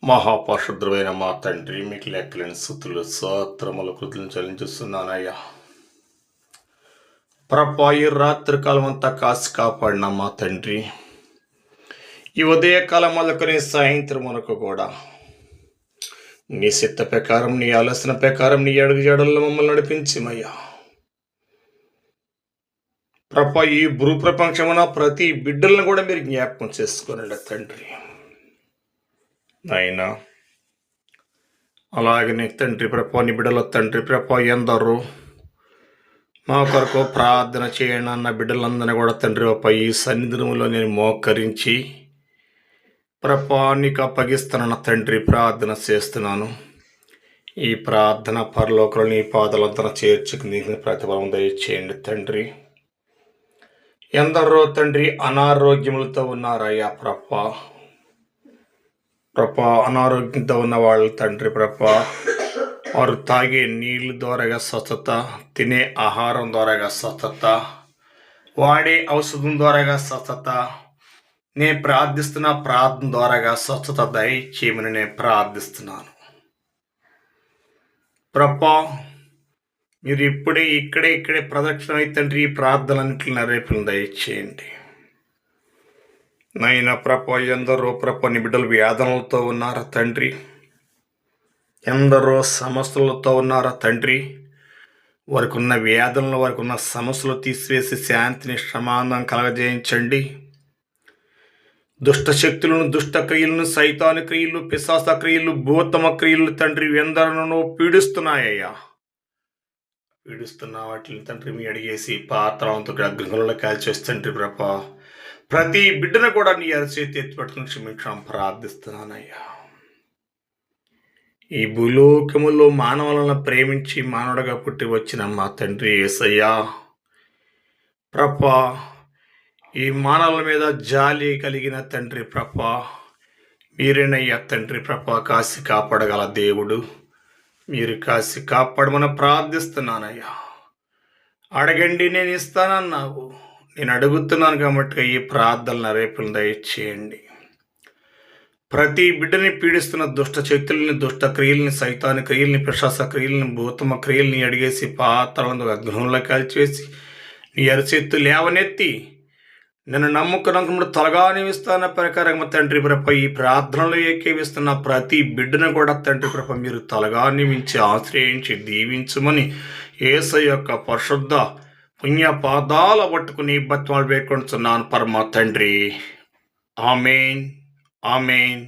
మహాపరిశుద్ధుడైన మా తండ్రి, మీకు లెక్కలేని స్థుతులు స్తోత్రములు కృతులను చెల్లించుస్తున్నానయ్యా. ప్రభా, ఈ రాత్రి కాలం అంతా కాసి కాపాడిన మా తండ్రి, ఈ ఉదయకాలం మొదలుకొని సాయంత్రం వరకు కూడా నీ చిత్త ప్రకారం, నీ ఆలోచన ప్రకారం, నీ అడుగు జాడల్లో మమ్మల్ని నడిపించమయ్యా. ప్రభా, ఈ భూ ప్రపంచమున ప్రతి బిడ్డలను కూడా మీరు జ్ఞాపకం చేసుకోనండి తండ్రి. అయినా అలాగనే తండ్రి ప్రభా, నీ బిడ్డల తండ్రి ప్రభా, ఎందరూ మా కొరకు ప్రార్థన చేయండి అన్న బిడ్డలందరినీ కూడా తండ్రి ప్రభా, ఈ సన్నిధిలో నేను మోకరించి ప్రభా నీకు అప్పగిస్తానన్న తండ్రి ప్రార్థన చేస్తున్నాను. ఈ ప్రార్థన పరలోకంలో నీ పాదలంతన చేర్చుకు నీకు ప్రతిఫలం దయచేయండి తండ్రి. ఎందరో తండ్రి అనారోగ్యములతో ఉన్నారయ్యా ప్రభా. అనారోగ్యంతో ఉన్న వాళ్ళు తండ్రి ప్రభా, వారు తాగే నీళ్ళు ద్వారాగా స్వస్థత, తినే ఆహారం ద్వారాగా స్వస్థత, వాడే ఔషధం ద్వారాగా స్వస్థత, నేను ప్రార్థిస్తున్న ప్రార్థన ద్వారాగా స్వస్థత దయచేయమని నేను ప్రార్థిస్తున్నాను ప్రభా. మీరు ఇక్కడే ప్రదక్షిణ అయి తండ్రి ఈ ప్రార్థనలన్నింటిని నెరవేర్పులను దయచేయండి నైనా ప్రభా. ఎందరో ప్రభా నీ బిడ్డలు వేదనలతో ఉన్నారా తండ్రి, ఎందరో సమస్యలతో ఉన్నారా తండ్రి. వారికి ఉన్న వేదనలు, వారికి ఉన్న సమస్యలు తీసివేసి శాంతిని సమాధానం కలగజేయించండి. దుష్ట శక్తులను, దుష్ట క్రియలను, సైతాను క్రియలు, పిశాస క్రియలు, భూతమ క్రియలు తండ్రి ఎందరనో పీడిస్తున్నాయ్యా. పీడిస్తున్న వాటిని తండ్రి మీ అడిగేసి పాత్రలతో అగ్నిలో కాల్చేసి తండ్రి ప్రభా, ప్రతి బిడ్డను కూడా నీ అరచేతి ఎత్తిపెట్టుకుని క్షమించడం ప్రార్థిస్తున్నానయ్యా. ఈ భూలోకములో మానవులను ప్రేమించి మానవుడిగా పుట్టి వచ్చిన మా తండ్రి యేసయ్యా ప్రభా, ఈ మానవుల మీద జాలి కలిగిన తండ్రి ప్రభా, మీరేనయ్యా తండ్రి ప్రభా కాసి కాపాడగల దేవుడు. మీరు కాసి కాపాడమని ప్రార్థిస్తున్నానయ్యా. అడగండి నేను ఇస్తానన్నావు, నేను అడుగుతున్నాను కాబట్టి ఈ ప్రార్థనలు నెరవేర్పులను దయచేయండి. ప్రతి బిడ్డని పీడిస్తున్న దుష్ట శక్తులని, దుష్ట క్రియల్ని, సైతాని క్రియల్ని, పిశాస క్రియల్ని, భూతమ క్రియల్ని అడిగేసి పాత్రలను అగ్నిలో కాల్చేసి నీ అరిచేత్తు లేవనెత్తి నన్ను నమ్ముకున్నప్పుడు తలగా నివిస్తాన ప్రకారం తండ్రి ప్రభ, ఈ ప్రార్థనలు ఏకేవిస్తున్న ప్రతి బిడ్డను కూడా తండ్రి ప్రభ మీరు తలగా నివించి ఆశ్రయించి దీవించమని యేసయ్య యొక్క పరిశుద్ధ పుణ్య పాదాల పట్టుకుని బతిమాలు వేడుకుంటున్నాను పరమ తండ్రి. ఆమేన్, ఆమేన్.